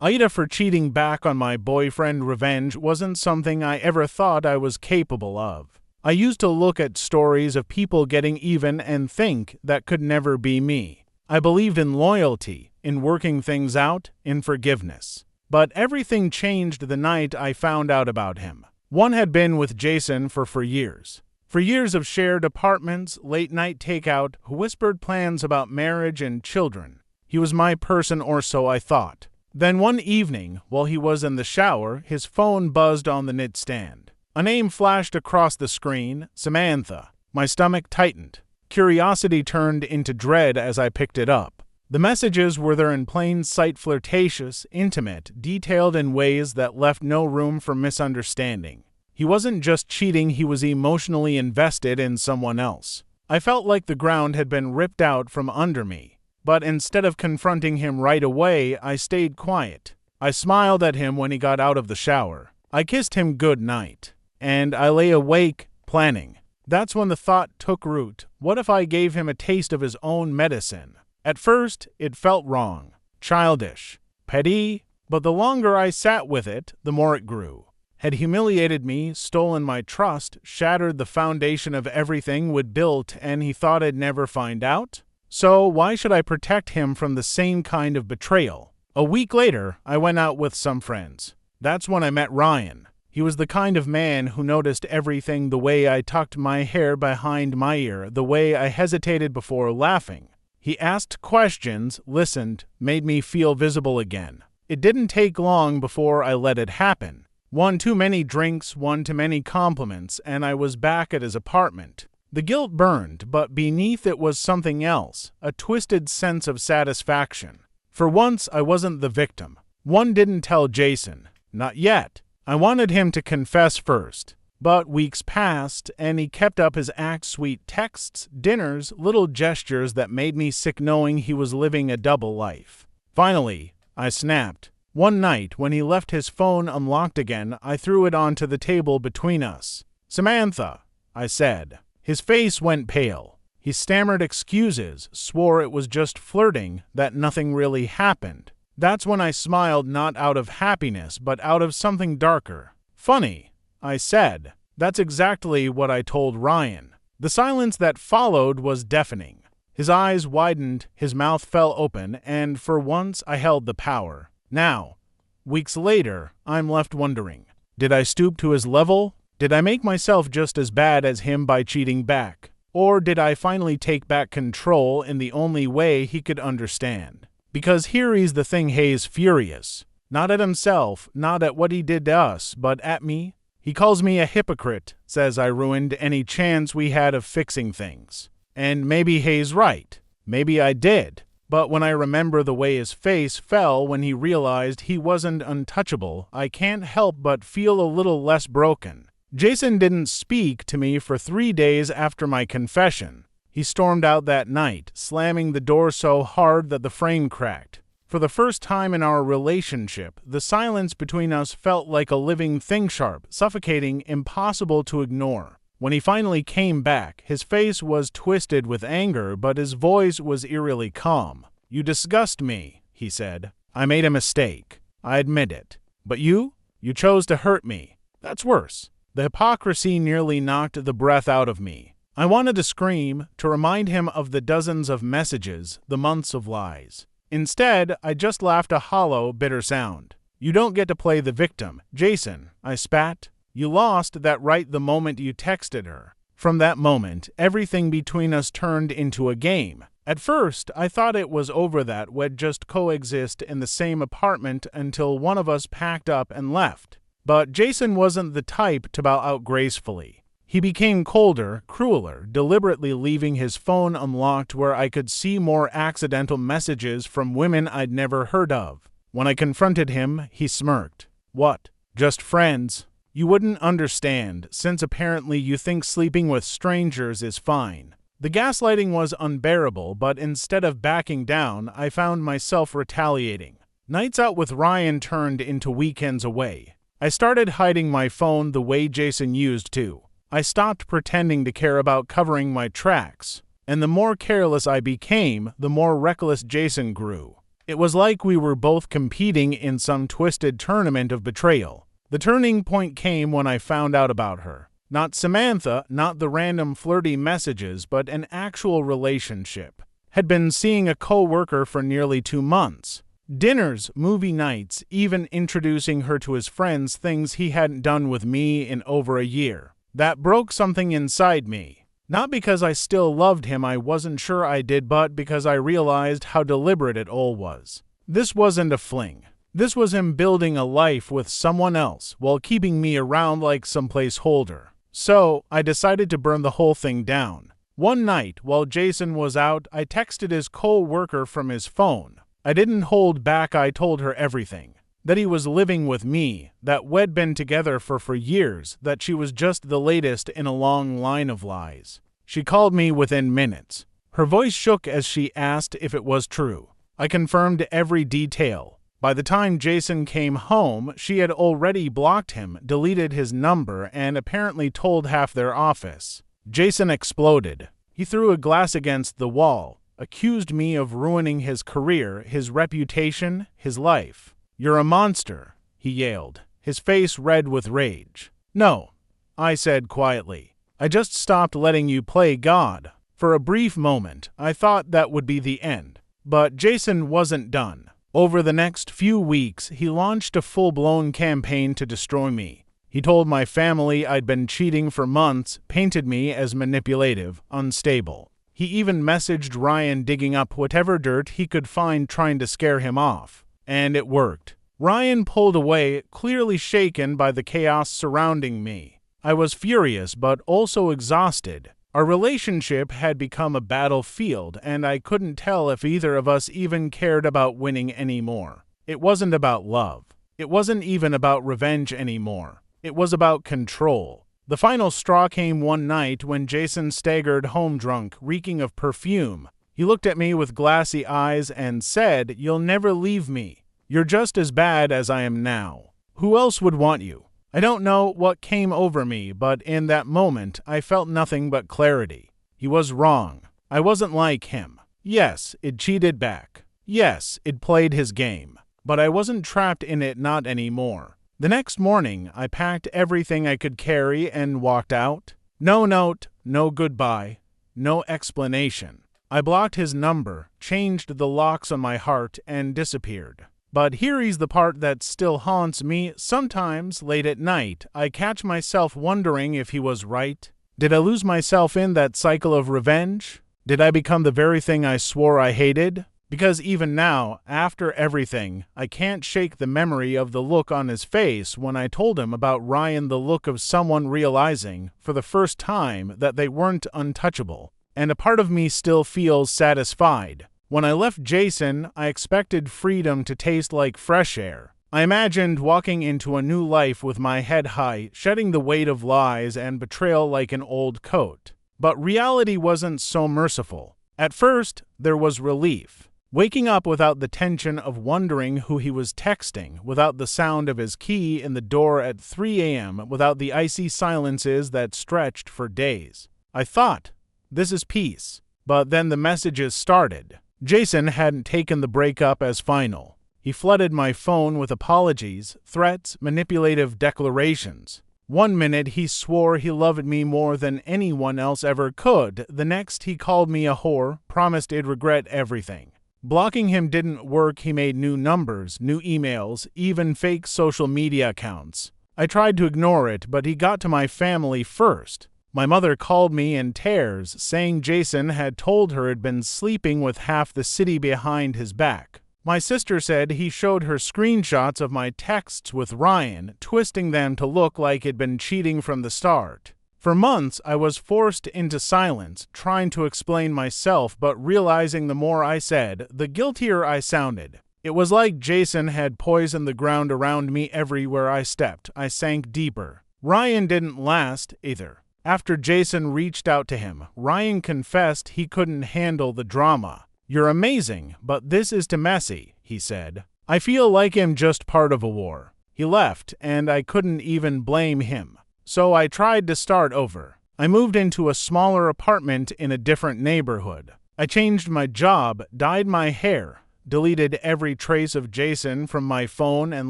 AITA for cheating back on my boyfriend revenge wasn't something I ever thought I was capable of. I used to look at stories of people getting even and think that could never be me. I believed in loyalty, in working things out, in forgiveness. But everything changed the night I found out about him. One had been with Jason for years. For years of shared apartments, late-night takeout, whispered plans about marriage and children. He was my person, or so I thought. Then one evening, while he was in the shower, his phone buzzed on the nightstand. A name flashed across the screen, Samantha. My stomach tightened. Curiosity turned into dread as I picked it up. The messages were there in plain sight, flirtatious, intimate, detailed in ways that left no room for misunderstanding. He wasn't just cheating, he was emotionally invested in someone else. I felt like the ground had been ripped out from under me. But instead of confronting him right away, I stayed quiet. I smiled at him when he got out of the shower. I kissed him good night. And I lay awake, planning. That's when the thought took root. What if I gave him a taste of his own medicine? At first, it felt wrong, childish, petty, but the longer I sat with it, the more it grew. Had humiliated me, stolen my trust, shattered the foundation of everything we'd built, and he thought I'd never find out? So why should I protect him from the same kind of betrayal? A week later, I went out with some friends. That's when I met Ryan. He was the kind of man who noticed everything: the way I tucked my hair behind my ear, the way I hesitated before laughing. He asked questions, listened, made me feel visible again. It didn't take long before I let it happen. One too many drinks, one too many compliments, and I was back at his apartment. The guilt burned, but beneath it was something else, a twisted sense of satisfaction. For once, I wasn't the victim. One didn't tell Jason. Not yet. I wanted him to confess first. But weeks passed, and he kept up his act: sweet texts, dinners, little gestures that made me sick knowing he was living a double life. Finally, I snapped. One night, when he left his phone unlocked again, I threw it onto the table between us. "Samantha," I said. His face went pale. He stammered excuses, swore it was just flirting, that nothing really happened. That's when I smiled, not out of happiness, but out of something darker. "Funny," I said. That's exactly what I told Ryan. The silence that followed was deafening. His eyes widened, his mouth fell open, and for once I held the power. Now, weeks later, I'm left wondering, did I stoop to his level? Did I make myself just as bad as him by cheating back? Or did I finally take back control in the only way he could understand? Because here's the thing: he's furious. Not at himself, not at what he did to us, but at me. He calls me a hypocrite, says I ruined any chance we had of fixing things. And maybe he's right. Maybe I did. But when I remember the way his face fell when he realized he wasn't untouchable, I can't help but feel a little less broken. Jason didn't speak to me for 3 days after my confession. He stormed out that night, slamming the door so hard that the frame cracked. For the first time in our relationship, the silence between us felt like a living thing, sharp, suffocating, impossible to ignore. When he finally came back, his face was twisted with anger, but his voice was eerily calm. "You disgust me," he said. "I made a mistake. I admit it. But you chose to hurt me. That's worse." The hypocrisy nearly knocked the breath out of me. I wanted to scream, to remind him of the dozens of messages, the months of lies. Instead, I just laughed, a hollow, bitter sound. "You don't get to play the victim, Jason," I spat. "You lost that right the moment you texted her." From that moment, everything between us turned into a game. At first, I thought it was over, that we'd just coexist in the same apartment until one of us packed up and left. But Jason wasn't the type to bow out gracefully. He became colder, crueler, deliberately leaving his phone unlocked where I could see more accidental messages from women I'd never heard of. When I confronted him, he smirked. "What? Just friends? You wouldn't understand, since apparently you think sleeping with strangers is fine." The gaslighting was unbearable, but instead of backing down, I found myself retaliating. Nights out with Ryan turned into weekends away. I started hiding my phone the way Jason used to. I stopped pretending to care about covering my tracks. And the more careless I became, the more reckless Jason grew. It was like we were both competing in some twisted tournament of betrayal. The turning point came when I found out about her. Not Samantha, not the random flirty messages, but an actual relationship. Had been seeing a co-worker for nearly 2 months. Dinners, movie nights, even introducing her to his friends, things he hadn't done with me in over a year. That broke something inside me. Not because I still loved him, I wasn't sure I did, but because I realized how deliberate it all was. This wasn't a fling. This was him building a life with someone else while keeping me around like some placeholder. So, I decided to burn the whole thing down. One night, while Jason was out, I texted his co-worker from his phone. I didn't hold back, I told her everything. That he was living with me, that we'd been together for years, that she was just the latest in a long line of lies. She called me within minutes. Her voice shook as she asked if it was true. I confirmed every detail. By the time Jason came home, she had already blocked him, deleted his number, and apparently told half their office. Jason exploded. He threw a glass against the wall, accused me of ruining his career, his reputation, his life. "You're a monster," he yelled, his face red with rage. "No," I said quietly. "I just stopped letting you play God." For a brief moment, I thought that would be the end. But Jason wasn't done. Over the next few weeks, he launched a full-blown campaign to destroy me. He told my family I'd been cheating for months, painted me as manipulative, unstable. He even messaged Ryan digging up whatever dirt he could find trying to scare him off. And it worked. Ryan pulled away, clearly shaken by the chaos surrounding me. I was furious but also exhausted. Our relationship had become a battlefield, and I couldn't tell if either of us even cared about winning anymore. It wasn't about love. It wasn't even about revenge anymore. It was about control. The final straw came one night when Jason staggered home drunk, reeking of perfume. He looked at me with glassy eyes and said, "You'll never leave me. You're just as bad as I am now. Who else would want you?" I don't know what came over me, but in that moment I felt nothing but clarity. He was wrong. I wasn't like him. Yes, it cheated back. Yes, it played his game. But I wasn't trapped in it, not anymore. The next morning, I packed everything I could carry and walked out. No note, no goodbye, no explanation. I blocked his number, changed the locks on my heart, and disappeared. But here's the part that still haunts me. Sometimes, late at night, I catch myself wondering if he was right. Did I lose myself in that cycle of revenge? Did I become the very thing I swore I hated? Because even now, after everything, I can't shake the memory of the look on his face when I told him about Ryan, the look of someone realizing, for the first time, that they weren't untouchable. And a part of me still feels satisfied. When I left Jason, I expected freedom to taste like fresh air. I imagined walking into a new life with my head high, shedding the weight of lies and betrayal like an old coat. But reality wasn't so merciful. At first, there was relief. Waking up without the tension of wondering who he was texting, without the sound of his key in the door at 3 a.m., without the icy silences that stretched for days. I thought, this is peace. But then the messages started. Jason hadn't taken the breakup as final. He flooded my phone with apologies, threats, manipulative declarations. One minute he swore he loved me more than anyone else ever could. The next he called me a whore, promised he'd regret everything. Blocking him didn't work. He made new numbers, new emails, even fake social media accounts. I tried to ignore it, but he got to my family first. My mother called me in tears, saying Jason had told her he'd been sleeping with half the city behind his back. My sister said he showed her screenshots of my texts with Ryan, twisting them to look like he'd been cheating from the start. For months, I was forced into silence, trying to explain myself, but realizing the more I said, the guiltier I sounded. It was like Jason had poisoned the ground around me. Everywhere I stepped, I sank deeper. Ryan didn't last, either. After Jason reached out to him, Ryan confessed he couldn't handle the drama. "You're amazing, but this is too messy," he said. "I feel like I'm just part of a war." He left, and I couldn't even blame him. So I tried to start over. I moved into a smaller apartment in a different neighborhood. I changed my job, dyed my hair, deleted every trace of Jason from my phone and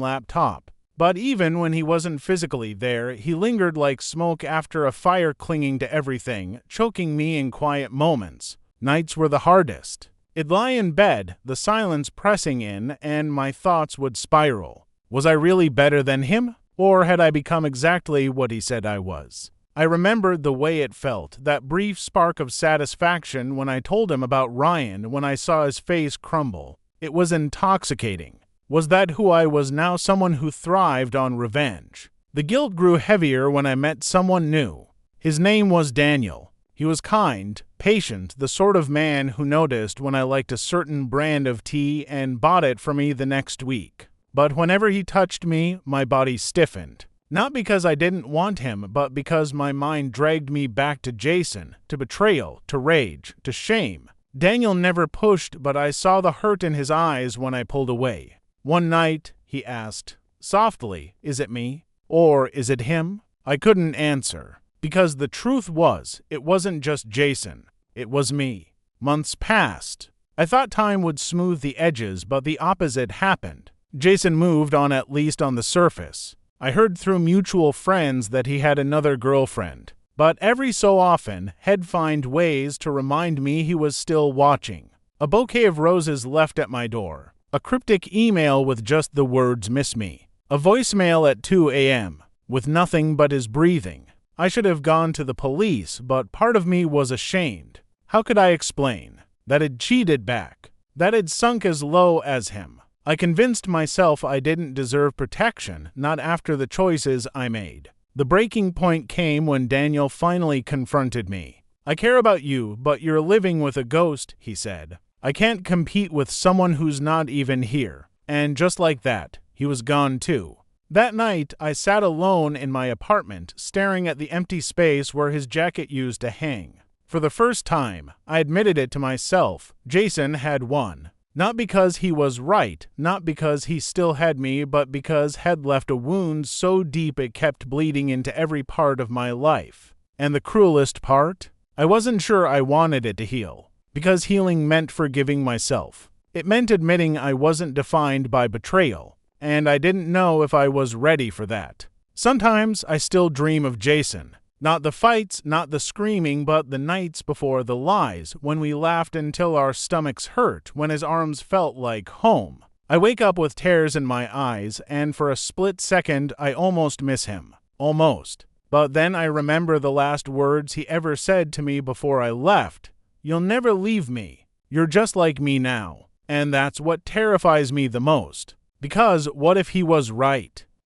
laptop. But even when he wasn't physically there, he lingered like smoke after a fire, clinging to everything, choking me in quiet moments. Nights were the hardest. I'd lie in bed, the silence pressing in, and my thoughts would spiral. Was I really better than him? Or had I become exactly what he said I was? I remembered the way it felt, that brief spark of satisfaction when I told him about Ryan, when I saw his face crumble. It was intoxicating. Was that who I was now, someone who thrived on revenge? The guilt grew heavier when I met someone new. His name was Daniel. He was kind, patient, the sort of man who noticed when I liked a certain brand of tea and bought it for me the next week. But whenever he touched me, my body stiffened. Not because I didn't want him, but because my mind dragged me back to Jason, to betrayal, to rage, to shame. Daniel never pushed, but I saw the hurt in his eyes when I pulled away. One night, he asked, softly, "Is it me? Or is it him?" I couldn't answer. Because the truth was, it wasn't just Jason. It was me. Months passed. I thought time would smooth the edges, but the opposite happened. Jason moved on, at least on the surface. I heard through mutual friends that he had another girlfriend. But every so often, he'd find ways to remind me he was still watching. A bouquet of roses left at my door. A cryptic email with just the words "miss me." A voicemail at 2 a.m. with nothing but his breathing. I should have gone to the police, but part of me was ashamed. How could I explain? That I'd cheated back. That I'd sunk as low as him. I convinced myself I didn't deserve protection, not after the choices I made. The breaking point came when Daniel finally confronted me. "I care about you, but you're living with a ghost," he said. "I can't compete with someone who's not even here." And just like that, he was gone too. That night, I sat alone in my apartment, staring at the empty space where his jacket used to hang. For the first time, I admitted it to myself. Jason had won. Not because he was right, not because he still had me, but because he'd left a wound so deep it kept bleeding into every part of my life. And the cruelest part? I wasn't sure I wanted it to heal. Because healing meant forgiving myself. It meant admitting I wasn't defined by betrayal. And I didn't know if I was ready for that. Sometimes I still dream of Jason. Not the fights, not the screaming, but the nights before the lies, when we laughed until our stomachs hurt, when his arms felt like home. I wake up with tears in my eyes, and for a split second I almost miss him. Almost. But then I remember the last words he ever said to me before I left. "You'll never leave me. You're just like me now." And that's what terrifies me the most. Because what if he was right?